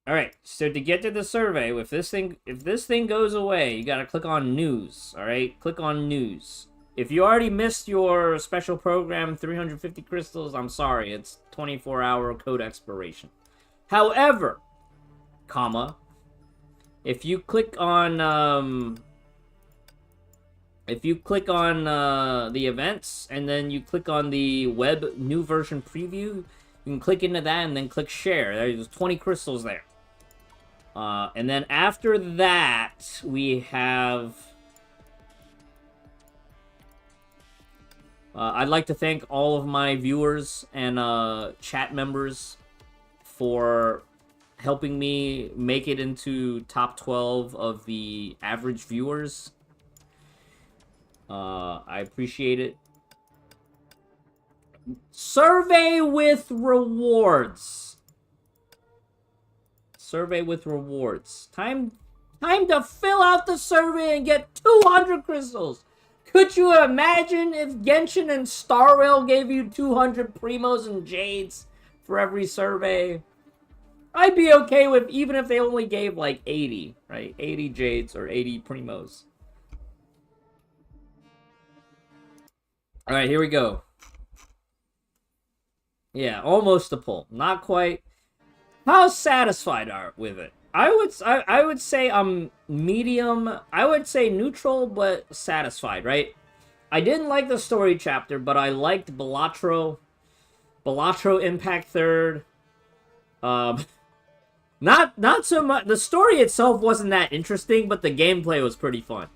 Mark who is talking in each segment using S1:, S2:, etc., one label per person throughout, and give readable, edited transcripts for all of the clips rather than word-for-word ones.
S1: All right, so to get to the survey, if this thing goes away, you gotta click on news. All right, click on news. If you already missed your special program, 350 crystals, I'm sorry, it's 24-hour code expiration. However, comma, if you click on the events and then you click on the web new version preview, you can click into that and then click share. There's 20 crystals there. And then after that, we have... I'd like to thank all of my viewers and chat members for helping me make it into top 12 of the average viewers. I appreciate it. Survey with rewards. Survey with rewards. Time to fill out the survey and get 200 crystals. Could you imagine if Genshin and Star Rail gave you 200 Primos and Jades for every survey? I'd be okay with even if they only gave like 80, right? 80 Jades or 80 Primos. Alright, here we go. Yeah, almost a pull. Not quite. How satisfied are with it? I would say I'm medium. I would say neutral, but satisfied, right? I didn't like the story chapter, but I liked Balatro. Balatro Impact Third. Not so much. The story itself wasn't that interesting, but the gameplay was pretty fun.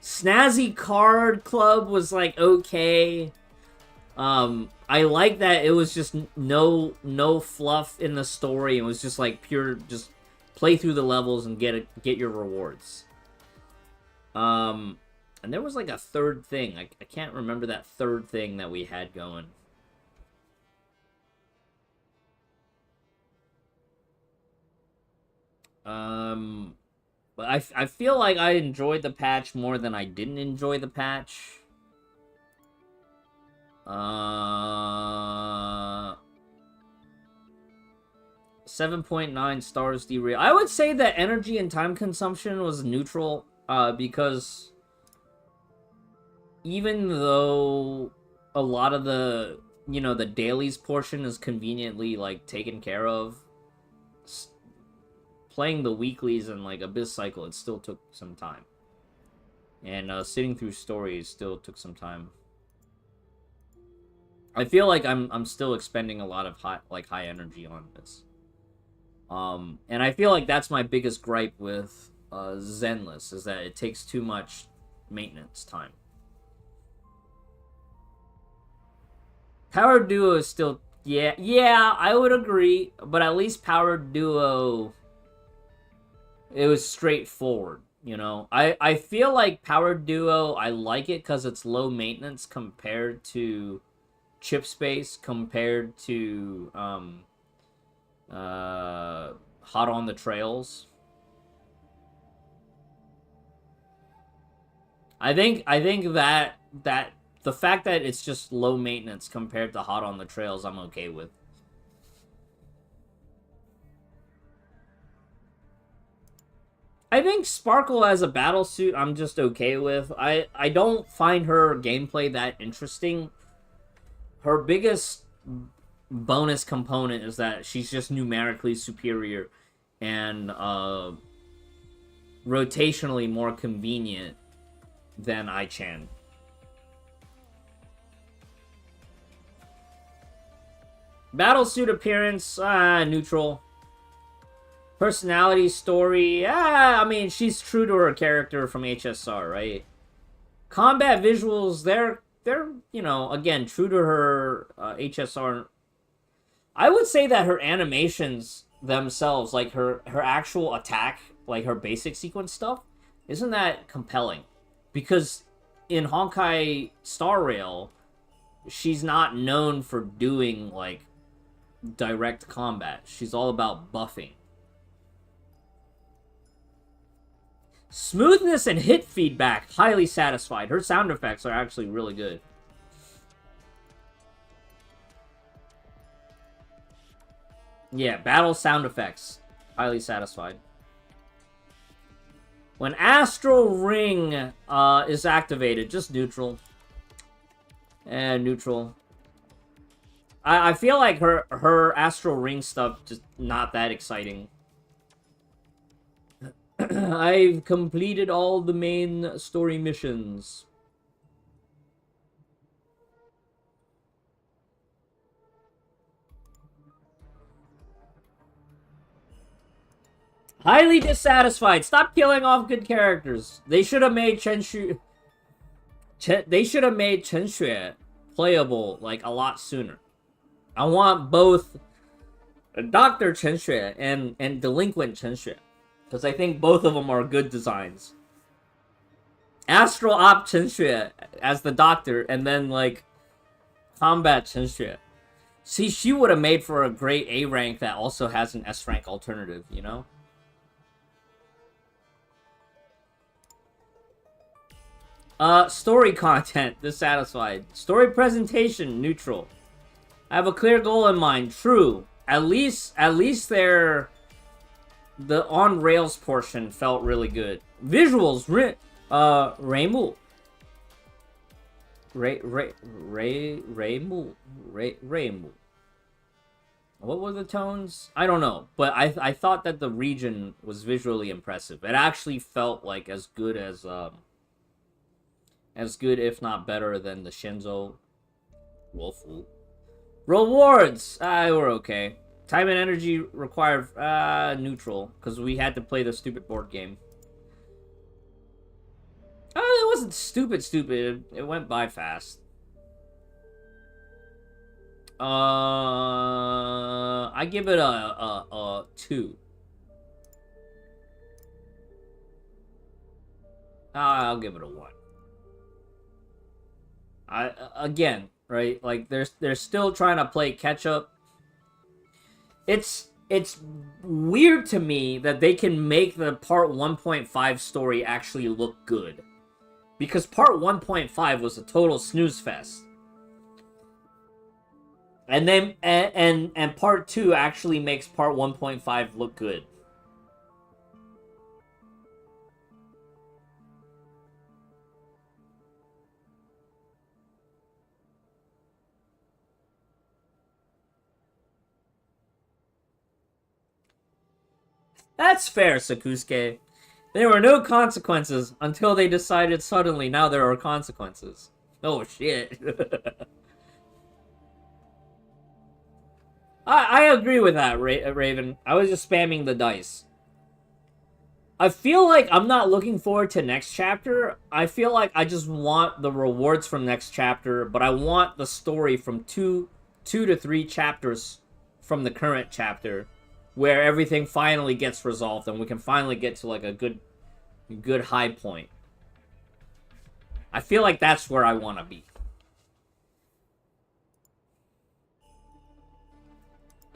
S1: Snazzy Card Club was like okay. I like that it was just no fluff in the story. It was just like pure, just play through the levels and get your rewards. And there was like a third thing. I can't remember that third thing that we had going. But I feel like I enjoyed the patch more than I didn't enjoy the patch. 7.9 stars derail. I would say that energy and time consumption was neutral, because even though a lot of the, the dailies portion is conveniently, like, taken care of, playing the weeklies and, like, Abyss Cycle, it still took some time. And, sitting through stories still took some time. I feel like I'm still expending a lot of high energy on this. And I feel like that's my biggest gripe with Zenless, is that it takes too much maintenance time. Power Duo is still... Yeah, I would agree. But at least Power Duo... It was straightforward, I feel like Power Duo, I like it because it's low maintenance compared to chip space, compared to Hot on the Trails. I think that the fact that it's just low maintenance compared to Hot on the Trails, I'm okay with. I think Sparkle as a battlesuit, I'm just okay with. I don't find her gameplay that interesting. Her biggest bonus component is that she's just numerically superior and rotationally more convenient than I-Chan. Battlesuit appearance, neutral. Personality, story, I mean, she's true to her character from HSR, right? Combat visuals, they're again, true to her HSR. I would say that her animations themselves, like her actual attack, like her basic sequence stuff, isn't that compelling. Because in Honkai Star Rail, she's not known for doing, like, direct combat. She's all about buffing. Smoothness and hit feedback, highly satisfied. Her sound effects are actually really good. Yeah, battle sound effects. Highly satisfied. When Astral Ring is activated, just neutral. And neutral. I feel like her Astral Ring stuff just not that exciting. I've completed all the main story missions. Highly dissatisfied. Stop killing off good characters. They should have made Chen Xue playable like a lot sooner. I want both Dr. Chen Xue and Delinquent Chen Xue, because I think both of them are good designs. Astral Op Chen Xue as the Doctor, and then like Combat Chen Xue. See, she would have made for a great A rank that also has an S rank alternative, you know? Story content, dissatisfied. Story presentation, neutral. I have a clear goal in mind, true. At least the on rails portion felt really good. Visuals, Reimu. Reimu. What were the tones? I don't know, but I thought that the region was visually impressive. It actually felt like as good, if not better, than the Shinzo Wolfu. Rewards! We're okay. Time and energy required, neutral, because we had to play the stupid board game. It wasn't stupid. It went by fast. I give it a 2. I'll give it a 1. Again, right? Like they're still trying to play catch up. It's weird to me that they can make the part 1.5 story actually look good, because part 1.5 was a total snooze fest. And then and part 2 actually makes part 1.5 look good. That's fair, Sakusuke. There were no consequences until they decided suddenly now there are consequences. Oh shit. I agree with that, Raven. I was just spamming the dice. I feel like I'm not looking forward to next chapter. I feel like I just want the rewards from next chapter, but I want the story from two to 3 chapters from the current chapter, where everything finally gets resolved and we can finally get to like a good high point. I feel like that's where I want to be.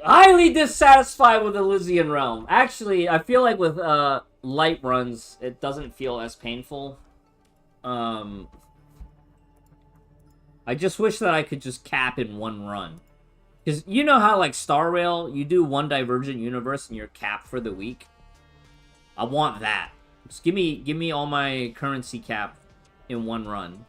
S1: Highly dissatisfied with Elysian Realm. Actually, I feel like with light runs, it doesn't feel as painful. I just wish that I could just cap in one run. Because you know how, like, Star Rail, you do one Divergent Universe and you're capped for the week? I want that. Just give me all my currency cap in one run.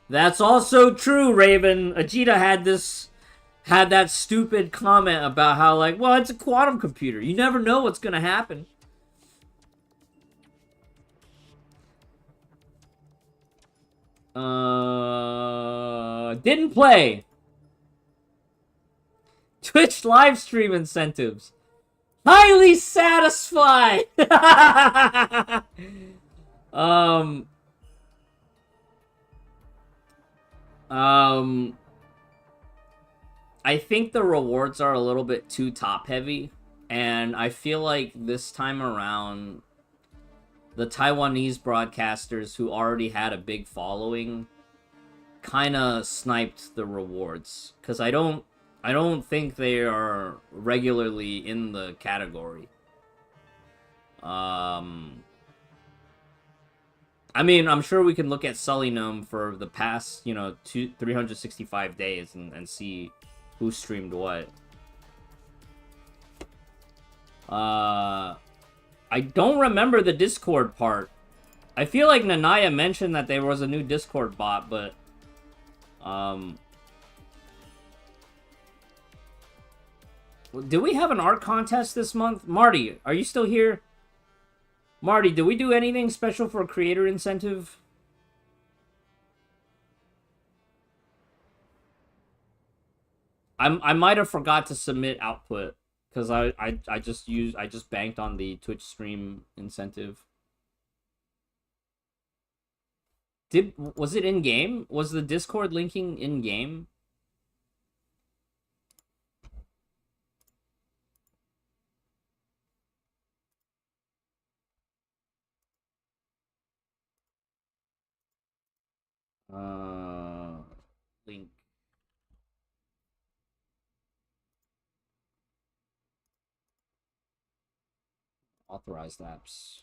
S1: That's also true, Raven. Ajita had that stupid comment about how, like, well, it's a quantum computer. You never know what's gonna happen. Didn't play. Twitch live stream incentives. Highly satisfied. I think the rewards are a little bit too top heavy, and I feel like this time around the Taiwanese broadcasters who already had a big following kind of sniped the rewards, because I don't think they are regularly in the category. I mean, I'm sure we can look at Sully Gnome for the past, you know, 365 days and see who streamed what. I don't remember the Discord part. I feel like Nanaya mentioned that there was a new Discord bot, but... Did we have an art contest this month? Marty, are you still here? Marty, did we do anything special for creator incentive? I might have forgot to submit output because I just banked on the Twitch stream incentive. Was it in game? Was the Discord linking in game? Link. Authorized apps.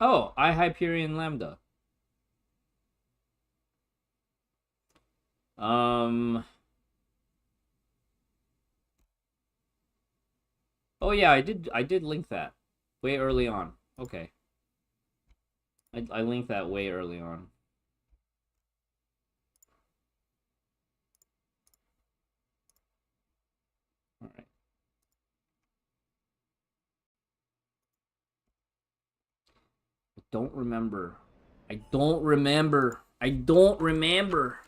S1: Oh, Hyperion Lambda. Oh yeah, I did link that way early on. Okay. I linked that way early on. All right. I don't remember. I don't remember. I don't remember.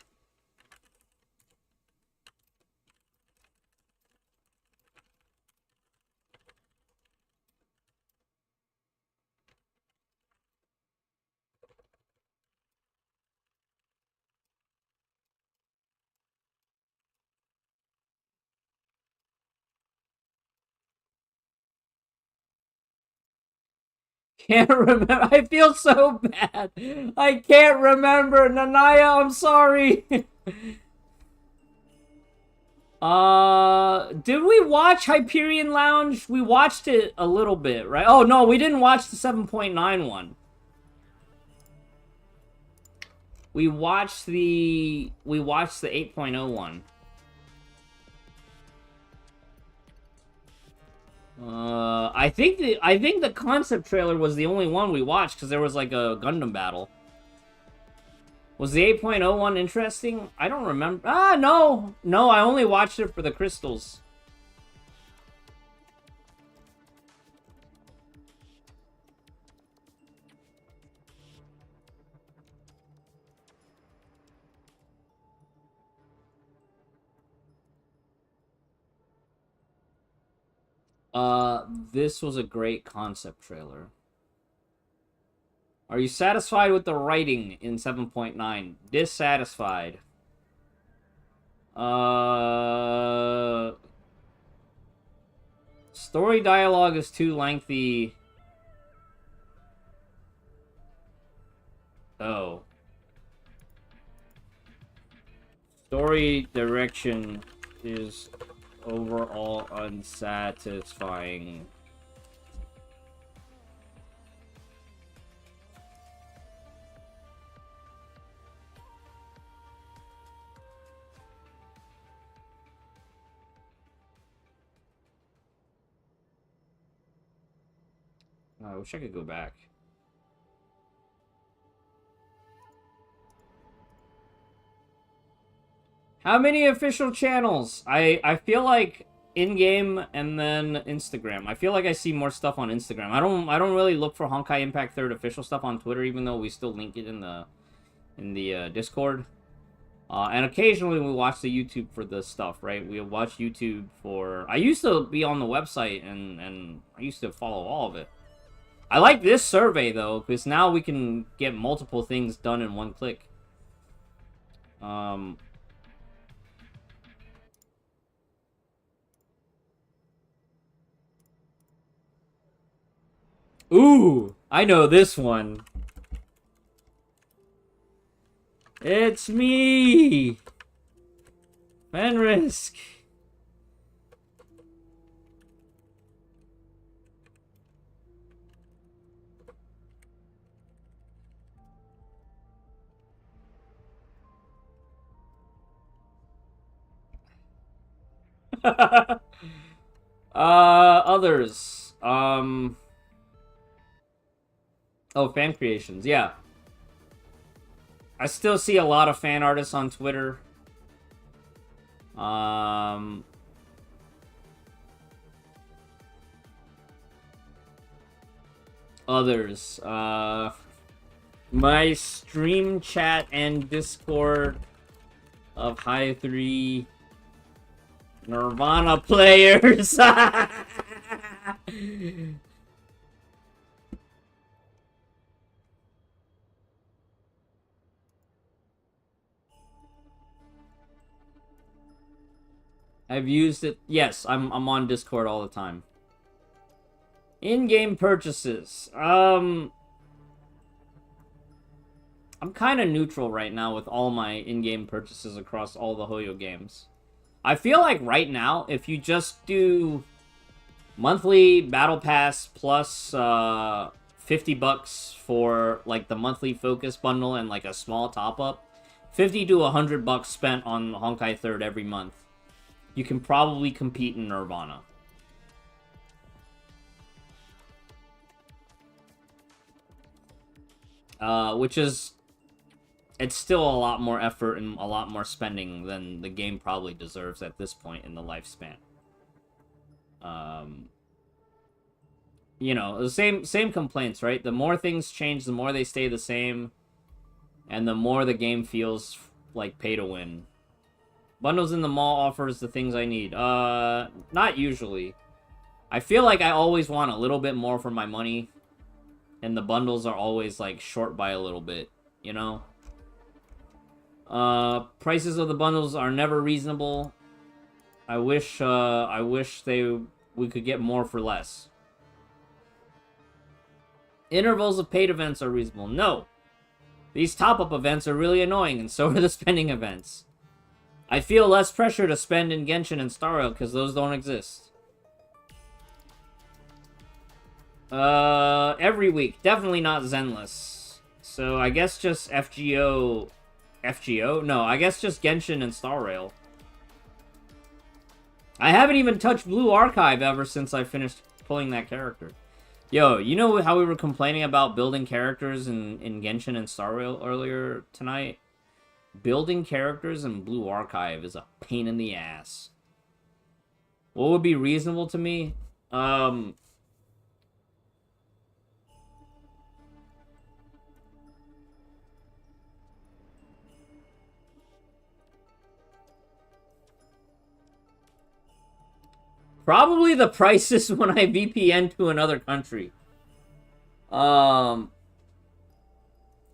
S1: Can't remember. I feel so bad. I can't remember. Nanaya, I'm sorry. Did we watch Hyperion Lounge? We watched it a little bit, right? Oh, no, we didn't watch the 7.9 one. We watched the 8.0 one. I think the concept trailer was the only one we watched because there was like a Gundam battle. Was the 8.0 one interesting? I don't remember. Ah, no. No, I only watched it for the crystals. This was a great concept trailer. Are you satisfied with the writing in 7.9? Dissatisfied. Story dialogue is too lengthy. Oh. Story direction is overall unsatisfying. I wish I could go back. How many official channels? I feel like in-game and then Instagram. I feel like I see more stuff on Instagram. I don't really look for Honkai Impact 3rd official stuff on Twitter, even though we still link it in the Discord. And occasionally we watch the YouTube for this stuff, right? We watch YouTube for... I used to be on the website and I used to follow all of it. I like this survey, though, because now we can get multiple things done in one click. Ooh, I know this one. It's me! Fenrysk! Others. Oh, fan creations, yeah. I still see a lot of fan artists on Twitter. Others. My stream chat and Discord of HI3 Nirvana players. I've used it. Yes, I'm on Discord all the time. In-game purchases. I'm kind of neutral right now with all my in-game purchases across all the Hoyo games. I feel like right now, if you just do monthly battle pass plus $50 for like the monthly focus bundle and like a small top-up, 50 to $100 spent on Honkai 3rd every month, you can probably compete in Nirvana. Which is, it's still a lot more effort and a lot more spending than the game probably deserves at this point in the lifespan. You know, the same complaints, right? The more things change, the more they stay the same, and the more the game feels like pay to win. Bundles in the mall offers the things I need. Not usually. I feel like I always want a little bit more for my money, and the bundles are always, like, short by a little bit, you know? Prices of the bundles are never reasonable. I wish we could get more for less. Intervals of paid events are reasonable. No. These top-up events are really annoying, and so are the spending events. I feel less pressure to spend in Genshin and Star Rail, because those don't exist. Every week. Definitely not Zenless. So I guess just FGO... FGO? No, I guess just Genshin and Star Rail. I haven't even touched Blue Archive ever since I finished pulling that character. Yo, you know how we were complaining about building characters in Genshin and Star Rail earlier tonight? Building characters in Blue Archive is a pain in the ass. What would be reasonable to me? Probably the prices when I VPN to another country.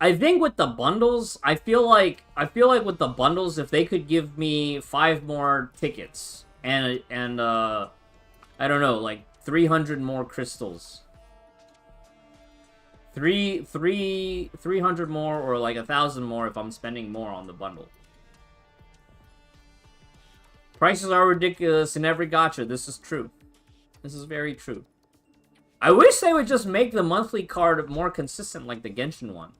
S1: I think with the bundles, I feel like with the bundles, if they could give me 5 more tickets and I don't know, like 300 more crystals. 300 more or like 1,000 more if I'm spending more on the bundle. Prices are ridiculous in every gacha. This is true. This is very true. I wish they would just make the monthly card more consistent like the Genshin one.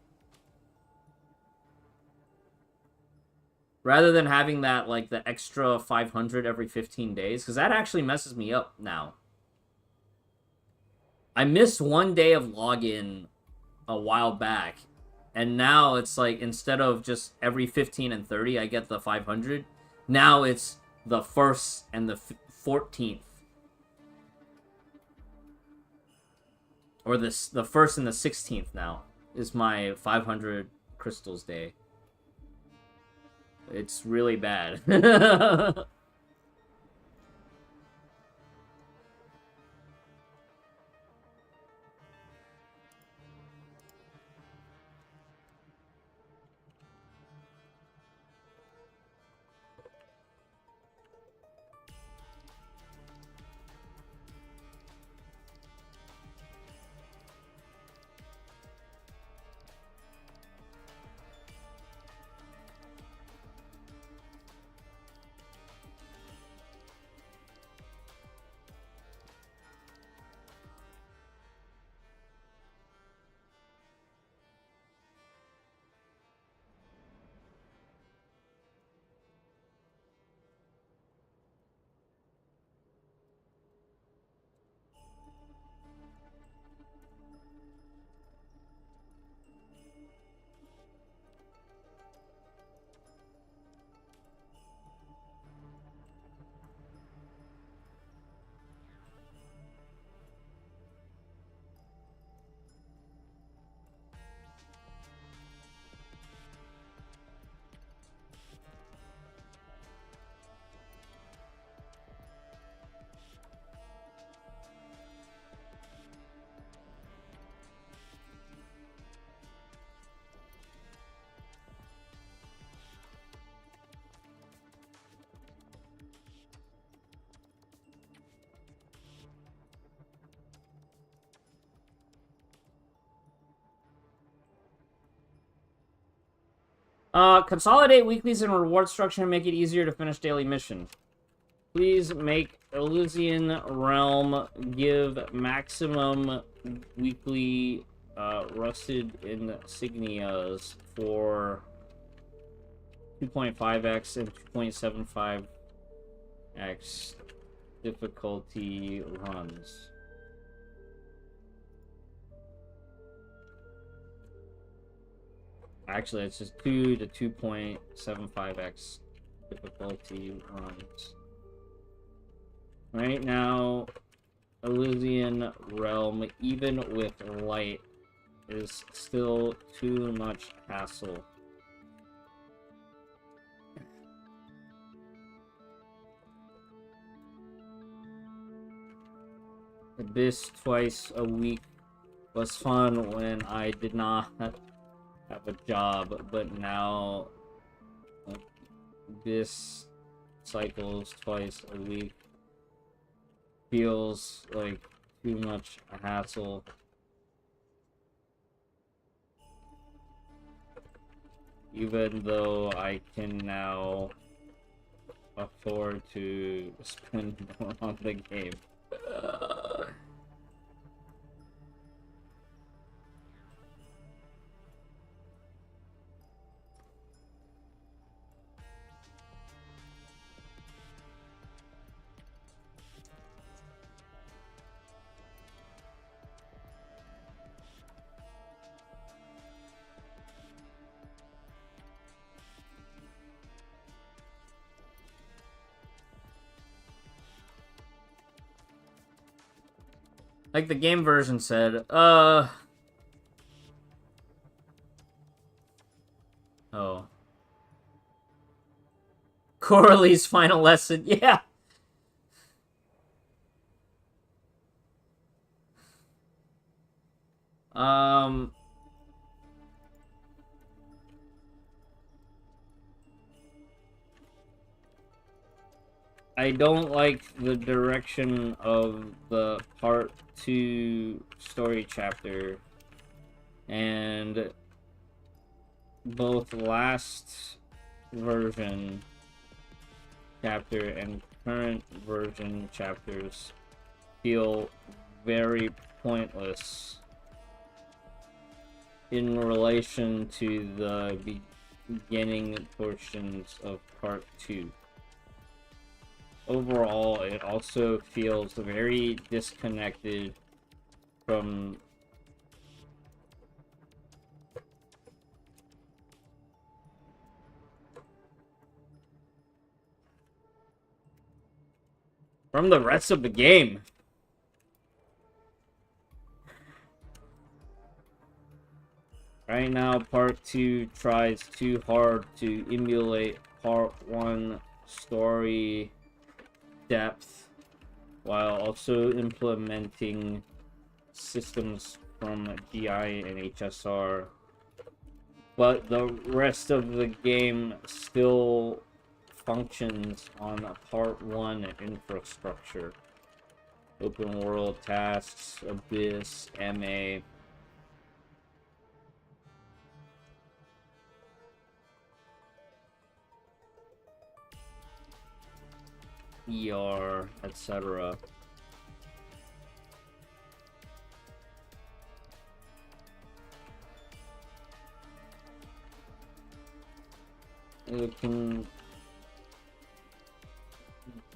S1: Rather than having that, like, the extra 500 every 15 days. Because that actually messes me up now. I missed 1 day of login a while back. And now it's like, instead of just every 15 and 30, I get the 500. Now it's the 1st and the 14th. Or the 1st and the 16th now is my 500 crystals day. It's really bad. Consolidate weeklies and reward structure and make it easier to finish daily mission. Please make Elysian Realm give maximum weekly rusted insignias for 2.5x and 2.75x difficulty runs. Actually, it's just 2 to 2.75x difficulty runs. Right now, Elysian Realm, even with light, is still too much hassle. Abyss twice a week was fun when I did not have a job, but now this cycles twice a week feels like too much hassle. Even though I can now afford to spend more on the game. Like the game version said, oh. Coralie's final lesson, yeah. I don't like the direction of the part 2 story chapter, and both last version chapter and current version chapters feel very pointless in relation to the beginning portions of part 2. Overall, it also feels very disconnected from the rest of the game. Right now, part 2 tries too hard to emulate part 1 story depth while also implementing systems from GI and HSR, but the rest of the game still functions on part 1 infrastructure. Open world tasks, Abyss, MA. ER, etc. Looking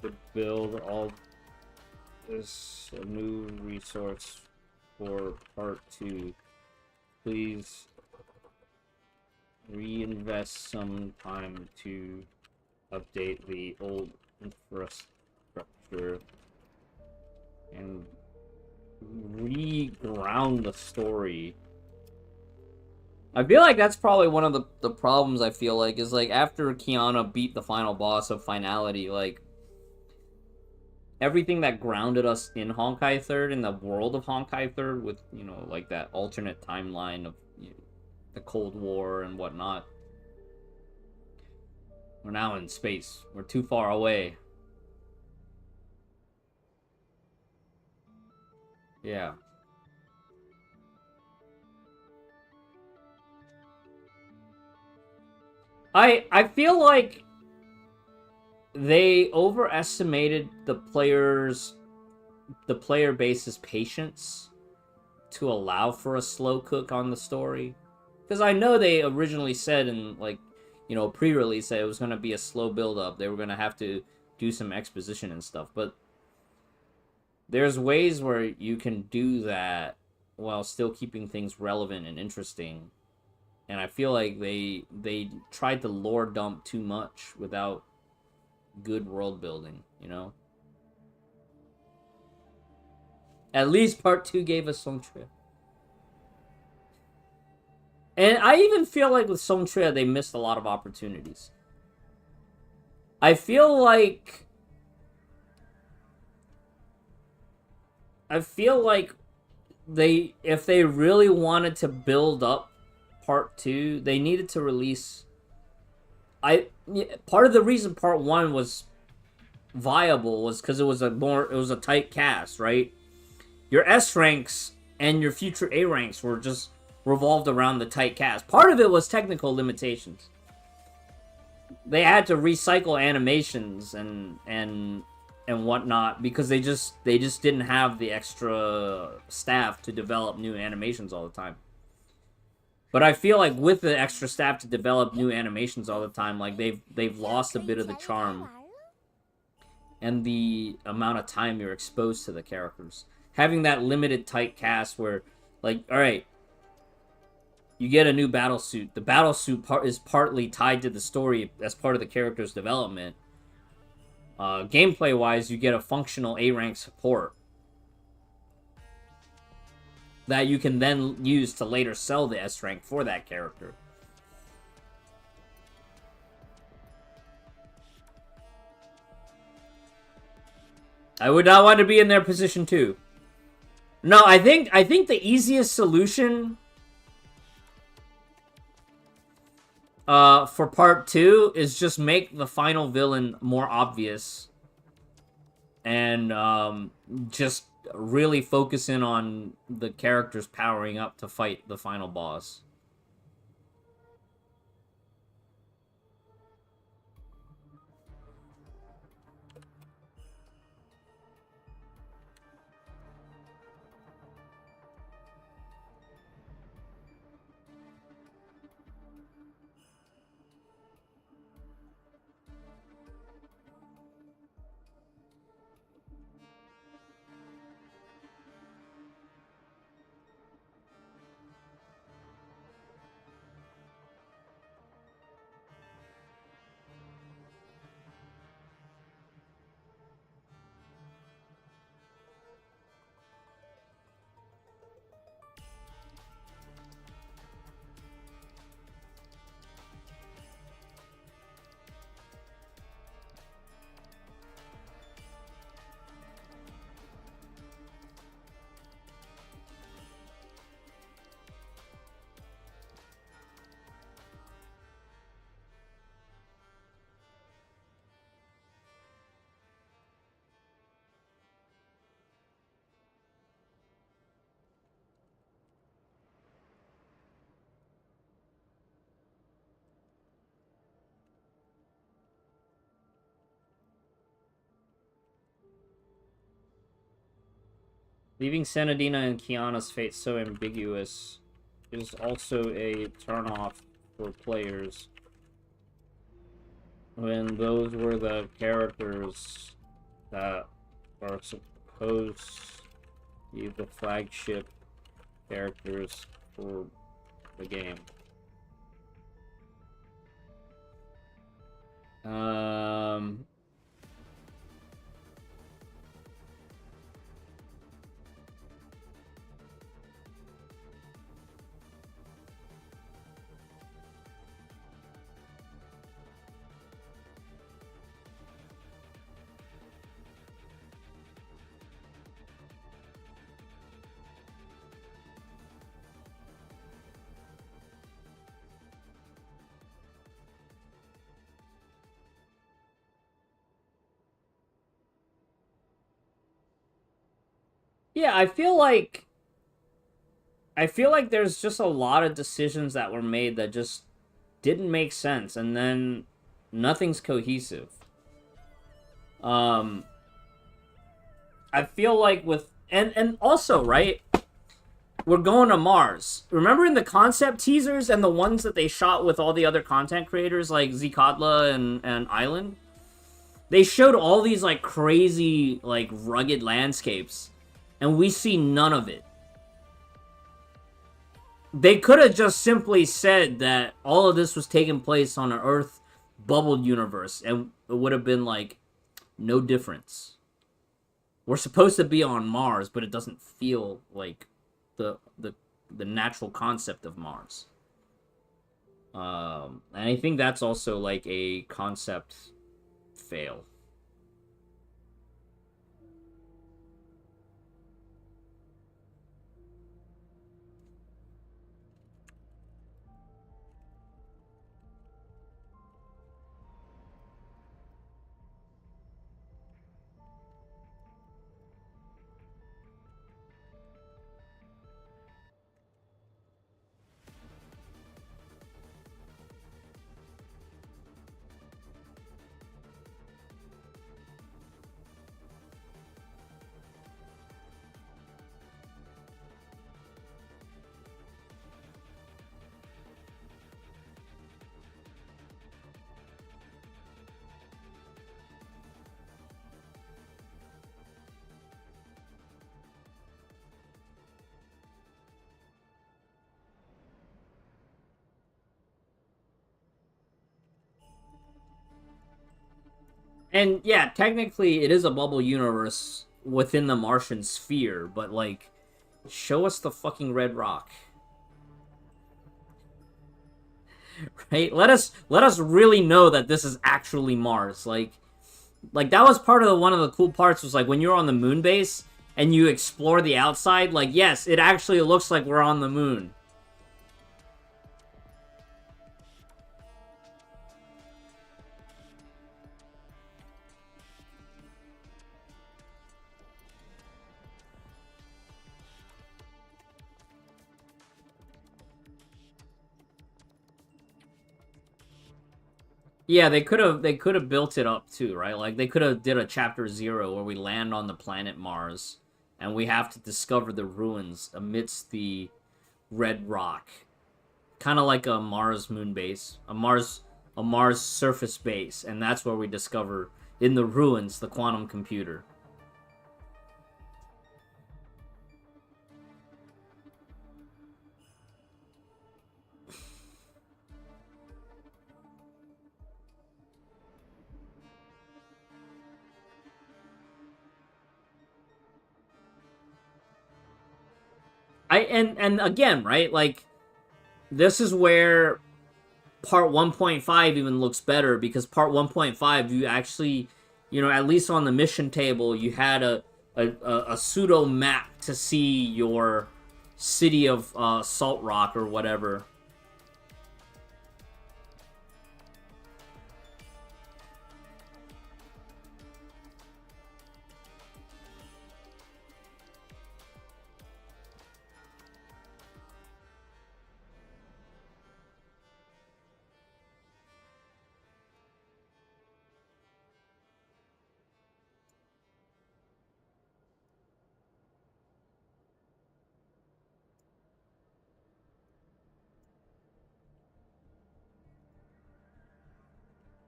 S1: to build all this a new resource for part 2. Please reinvest some time to update the old infrastructure and reground the story. I feel like that's probably one of the problems. I feel like is like after Kiana beat the final boss of Finality, like everything that grounded us in Honkai 3rd, in the world of Honkai 3rd, with, you know, like that alternate timeline of, you know, the Cold War and whatnot. We're now in space. We're too far away. Yeah. I feel like they overestimated the player base's patience to allow for a slow cook on the story. Because I know they originally said in, like, you know, pre-release that it was going to be a slow build-up. They were going to have to do some exposition and stuff. But there's ways where you can do that while still keeping things relevant and interesting. And I feel like they tried to lore dump too much without good world building, you know? At least part 2 gave us Songtria. And I even feel like with Songtria, they missed a lot of opportunities. I feel like if they really wanted to build up part 2, they needed to release. Part of the reason part 1 was viable was because it was a tight cast, right? Your S ranks and your future A ranks were just revolved around the tight cast. Part of it was technical limitations. They had to recycle animations and whatnot because they just didn't have the extra staff to develop new animations all the time. But I feel like with the extra staff to develop new animations all the time, like they've lost a bit of the charm and the amount of time you're exposed to the characters. Having that limited tight cast where, like, all right, you get a new battle suit. The battle suit is partly tied to the story as part of the character's development. Gameplay-wise, you get a functional A-rank support that you can then use to later sell the S-rank for that character. I would not want to be in their position too. No, I think the easiest solution for part 2 is just make the final villain more obvious and just really focus in on the characters powering up to fight the final boss. Leaving Senadina and Kiana's fate so ambiguous is also a turnoff for players. When those were the characters that are supposed to be the flagship characters for the game. Yeah, I feel like there's just a lot of decisions that were made that just didn't make sense, and then nothing's cohesive. I feel like with and also, right, we're going to Mars. Remember in the concept teasers and the ones that they shot with all the other content creators like Zkadla and Island? They showed all these like crazy, like rugged landscapes, and we see none of it. They could have just simply said that all of this was taking place on an Earth bubbled universe, and it would have been like no difference. We're supposed to be on Mars, but it doesn't feel like the natural concept of Mars. And I think that's also like a concept fail. And yeah, technically it is a bubble universe within the Martian sphere, but like, show us the fucking red rock. Right? Let us really know that this is actually Mars. Like that was part of one of the cool parts was like when you're on the moon base and you explore the outside, like yes, it actually looks like we're on the moon. Yeah, they could have built it up too, right? Like they could have did a chapter 0 where we land on the planet Mars and we have to discover the ruins amidst the red rock. Kind of like a Mars moon base, a Mars surface base, and that's where we discover in the ruins the quantum computer. And again, right? Like this is where part 1.5 even looks better because part 1.5 you actually, at least on the mission table, you had a pseudo map to see your city of Salt Rock or whatever.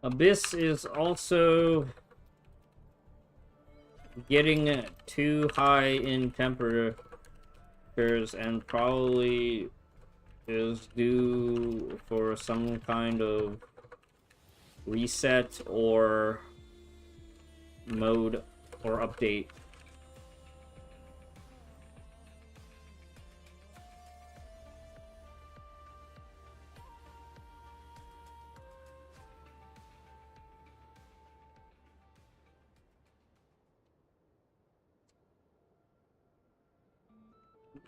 S1: Abyss is also getting too high in temperatures and probably is due for some kind of reset or mode or update.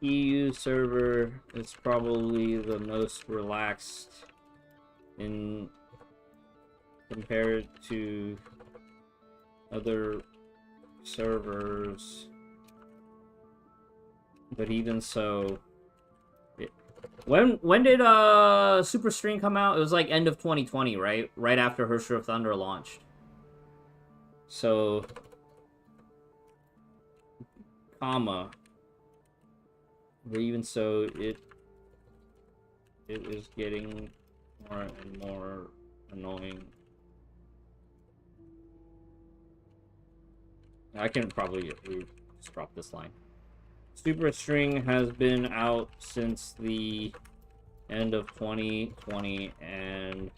S1: EU server is probably the most relaxed in compared to other servers, but even so, When did Super String come out? It was like end of 2020, right? Right after Herrscher of Thunder launched. So, comma. But even so, it is getting more and more annoying. I can probably just drop this line. Super String has been out since the end of 2020, and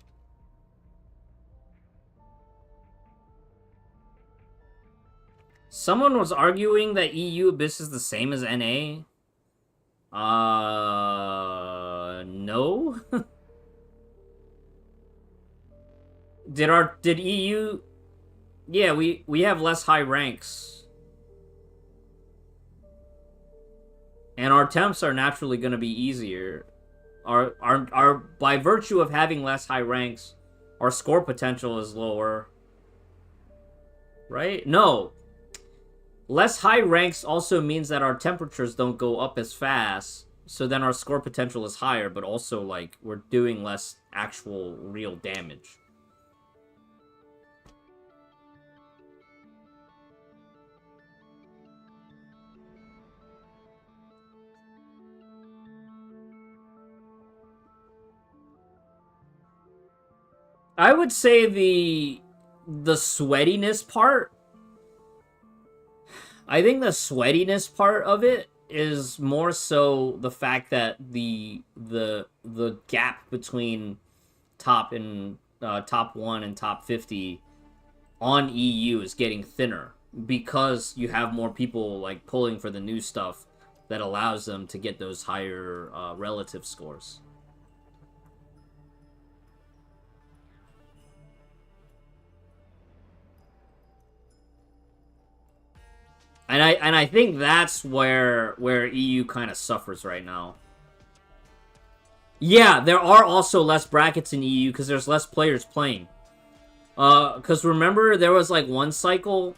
S1: someone was arguing that EU Abyss is the same as NA. No. Did EU? Yeah, we have less high ranks, and our temps are naturally going to be easier. Our by virtue of having less high ranks, our score potential is lower. Right? No. Less high ranks also means that our temperatures don't go up as fast, so then our score potential is higher, but also, like, we're doing less actual real damage. I would say the sweatiness part. I think the sweatiness part of it is more so the fact that the gap between top 1 and top 50 on EU is getting thinner because you have more people like pulling for the new stuff that allows them to get those higher relative scores. And I think that's where EU kind of suffers right now. Yeah, there are also less brackets in EU because there's less players playing. Because remember, there was like one cycle,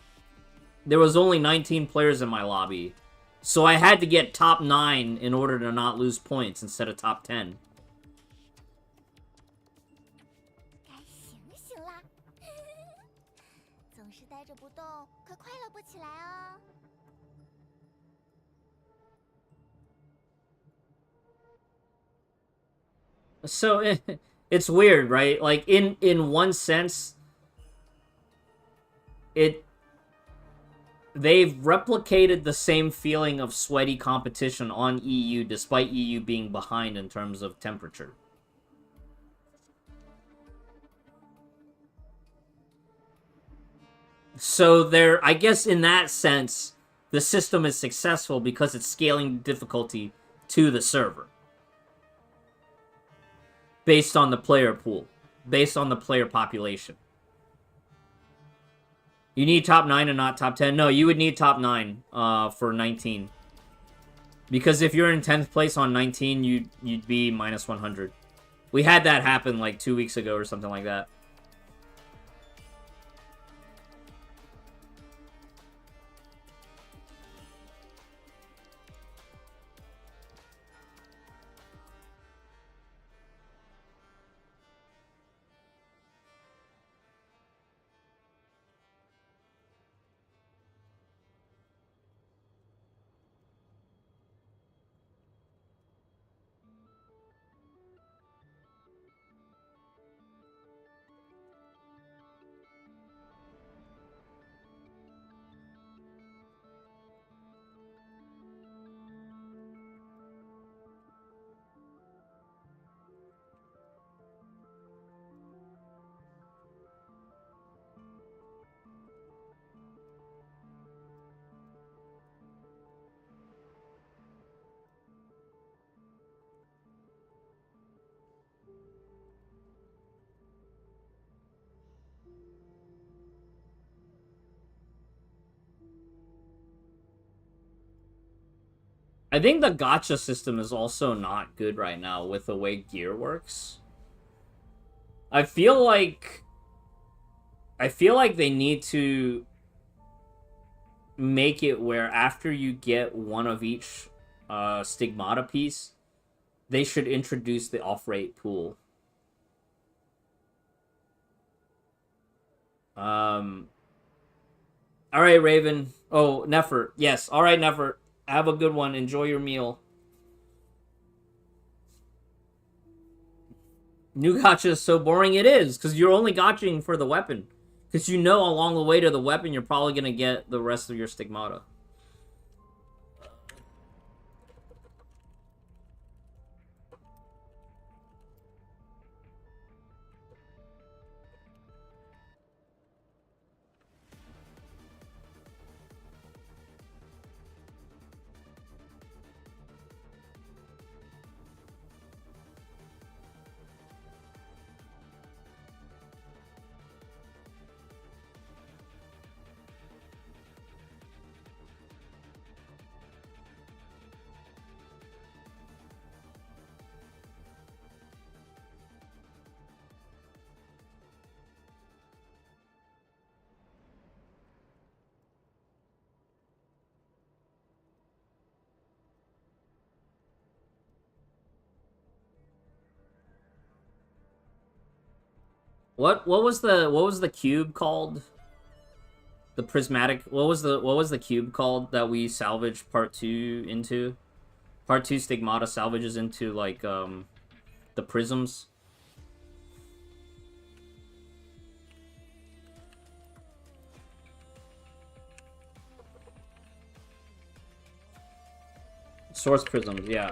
S1: there was only 19 players in my lobby. So I had to get top 9 in order to not lose points instead of top 10. So it's weird, right? Like in one sense, they've replicated the same feeling of sweaty competition on EU despite EU being behind in terms of temperature. So I guess in that sense, the system is successful because it's scaling difficulty to the server. Based on the player pool. Based on the player population. You need top 9 and not top 10? No, you would need top 9 for 19. Because if you're in 10th place on 19, you'd be minus 100. We had that happen like 2 weeks ago or something like that. I think the gacha system is also not good right now with the way gear works. I feel like they need to make it where after you get one of each stigmata piece, They should introduce the off-rate pool. All right, Raven. Oh, Neffert. Yes. All right, Neffert. Have a good one. Enjoy your meal. New gacha is so boring. It is, because you're only gotching for the weapon. Because you know along the way to the weapon, you're probably going to get the rest of your stigmata. What was the cube called? The prismatic. What was the cube called that we salvaged part 2 into? Part 2 stigmata salvages into like the prisms. Source prisms, yeah.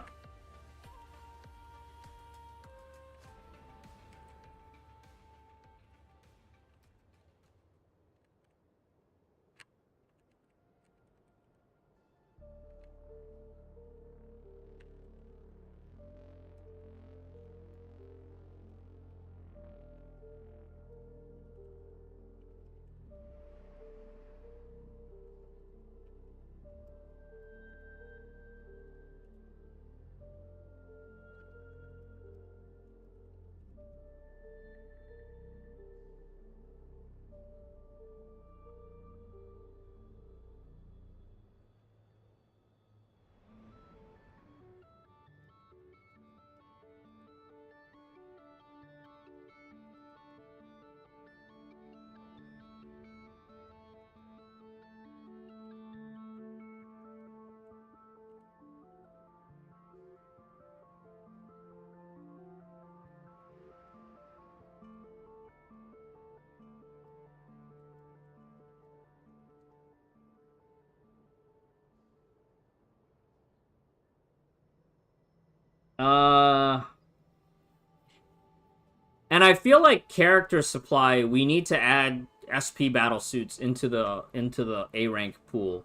S1: Uh and I feel like character supply, we need to add SP battle suits into the A rank pool.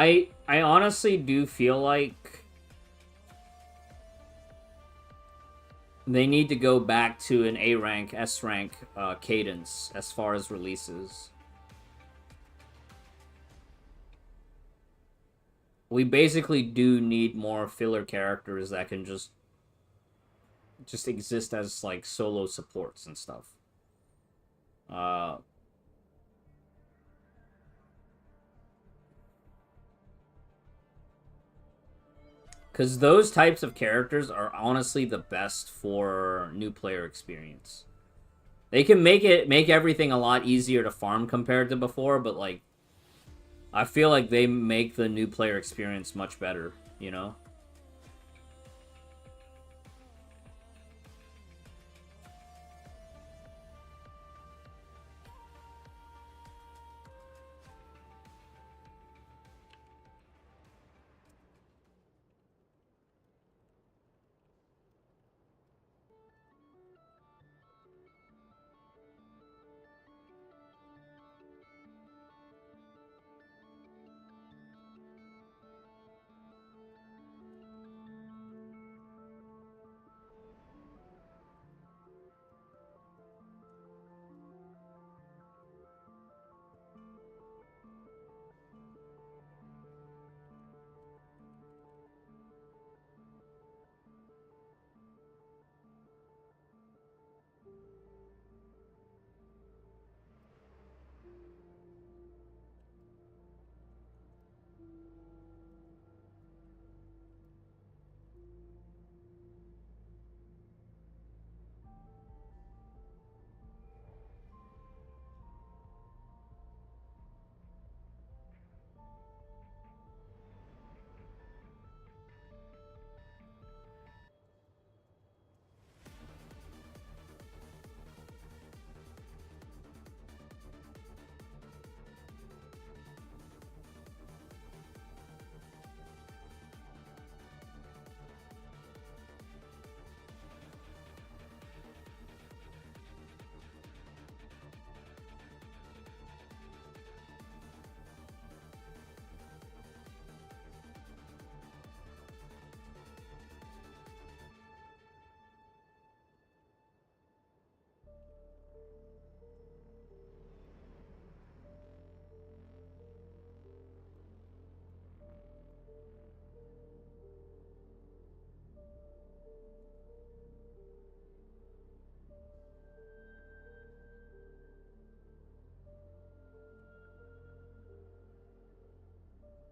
S1: I honestly do feel like they need to go back to an A rank, S rank cadence as far as releases. We basically do need more filler characters that can just exist as like solo supports and stuff. Uh Because those types of characters are honestly the best for new player experience. They can make everything a lot easier to farm compared to before, but like I feel like they make the new player experience much better, you know?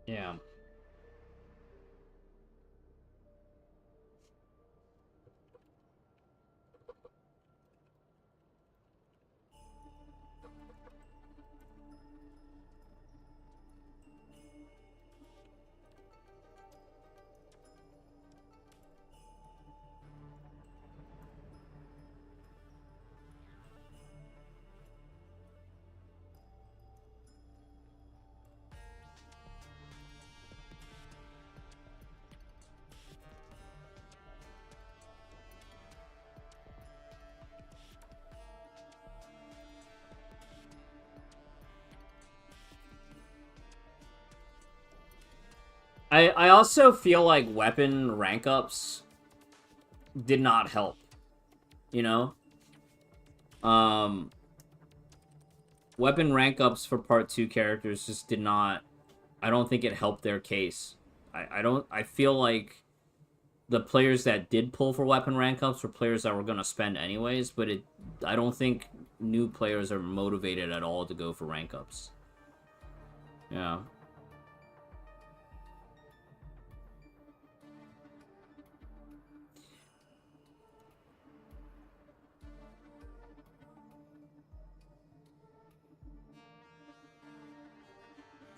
S1: Yeah. I also feel like weapon rank ups did not help, you know? Um Weapon rank ups for part 2 characters just did not, I don't think it helped their case. I feel like the players that did pull for weapon rank ups were players that were going to spend anyways, but I don't think new players are motivated at all to go for rank ups. Yeah.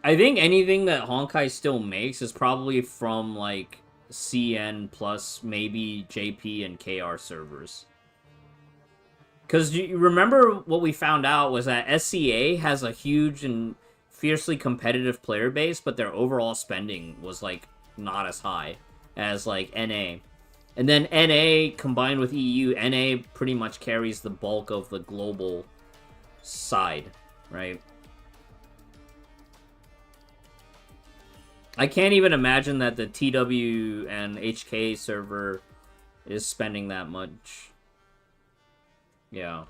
S1: I think anything that Honkai still makes is probably from like CN plus maybe JP and KR servers. Because you remember what we found out was that SCA has a huge and fiercely competitive player base, but their overall spending was like not as high as like NA. And then NA combined with EU, NA pretty much carries the bulk of the global side, right? I can't even imagine that the TW and HK server is spending that much. Yeah.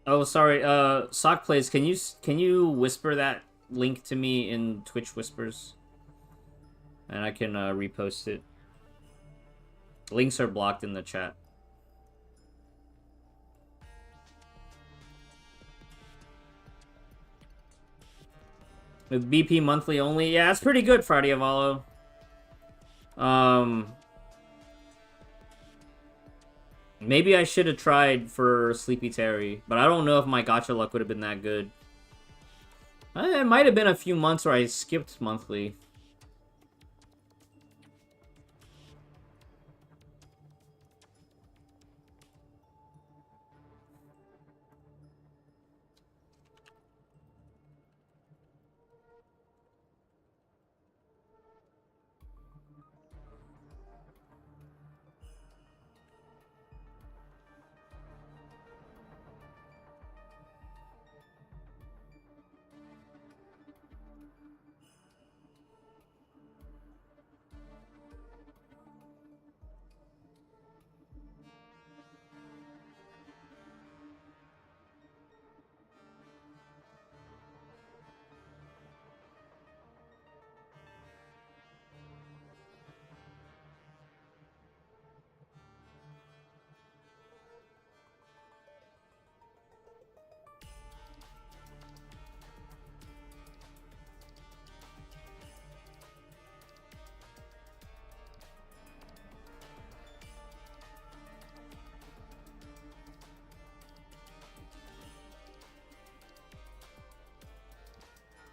S1: Oh, sorry. Sock Plays, can you whisper that link to me in Twitch Whispers? And I can repost it. Links are blocked in the chat. With BP monthly only? Yeah, that's pretty good, Friday Avalo. Maybe I should have tried for Sleepy Terry, but I don't know if my gacha luck would have been that good. It might have been a few months where I skipped monthly.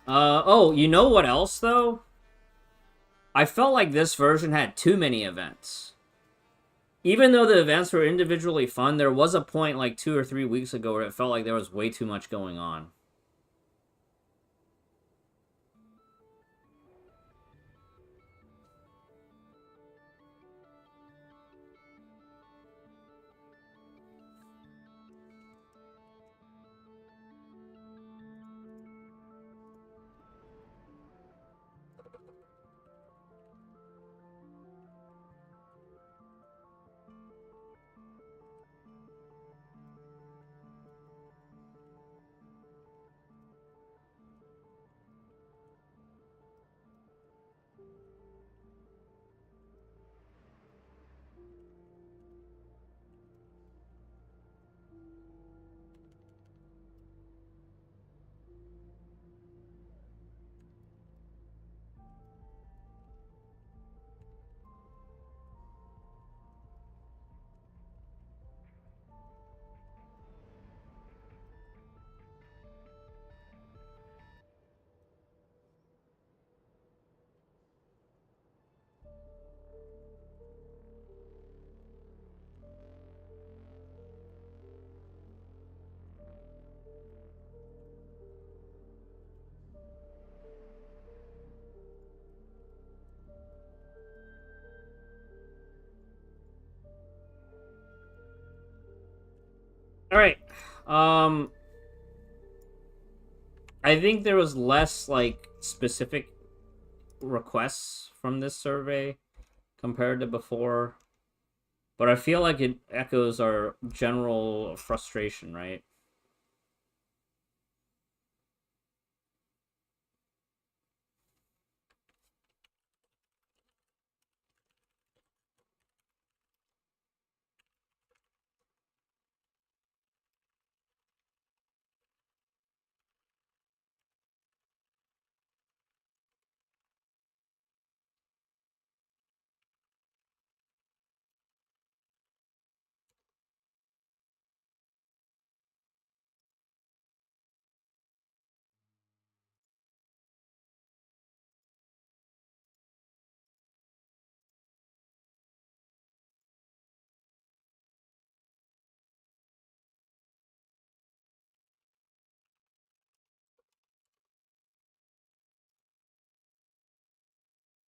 S1: Oh, you know what else, though? I felt like this version had too many events. Even though the events were individually fun, there was a point like 2 or 3 weeks ago where it felt like there was way too much going on. Alright. I think there was less, like, specific requests from this survey compared to before. But I feel like it echoes our general frustration, right?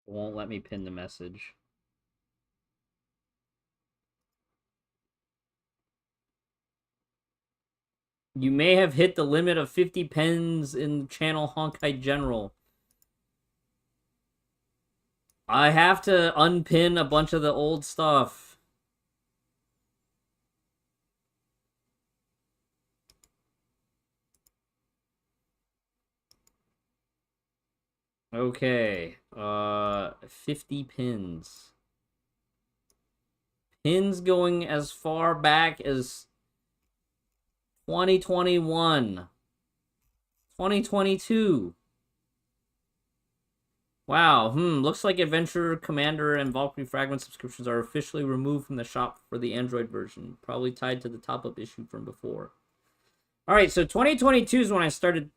S1: It won't let me pin the message. You may have hit the limit of 50 pens in channel Honkai General. I have to unpin a bunch of the old stuff. Okay. 50 pins. Pins going as far back as 2021. 2022. Wow, looks like Adventure Commander and Valkyrie Fragment subscriptions are officially removed from the shop for the Android version. Probably tied to the top-up issue from before. Alright, so 2022 is when I started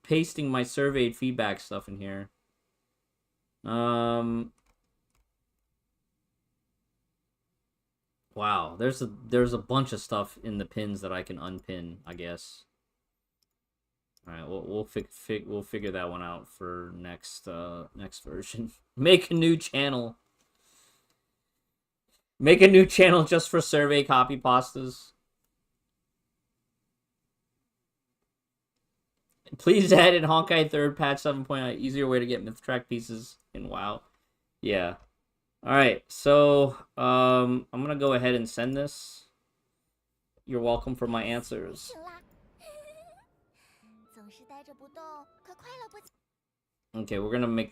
S1: pasting my surveyed feedback stuff in here. Wow, there's a bunch of stuff in the pins that I can unpin, I guess. All right, we'll figure that one out for next version. Make a new channel. Make a new channel just for survey copy pastas. Please add in Honkai 3rd patch 7.0 easier way to get myth track pieces in WoW. Yeah. All right. So, I'm going to go ahead and send this. You're welcome for my answers. Okay, we're going to make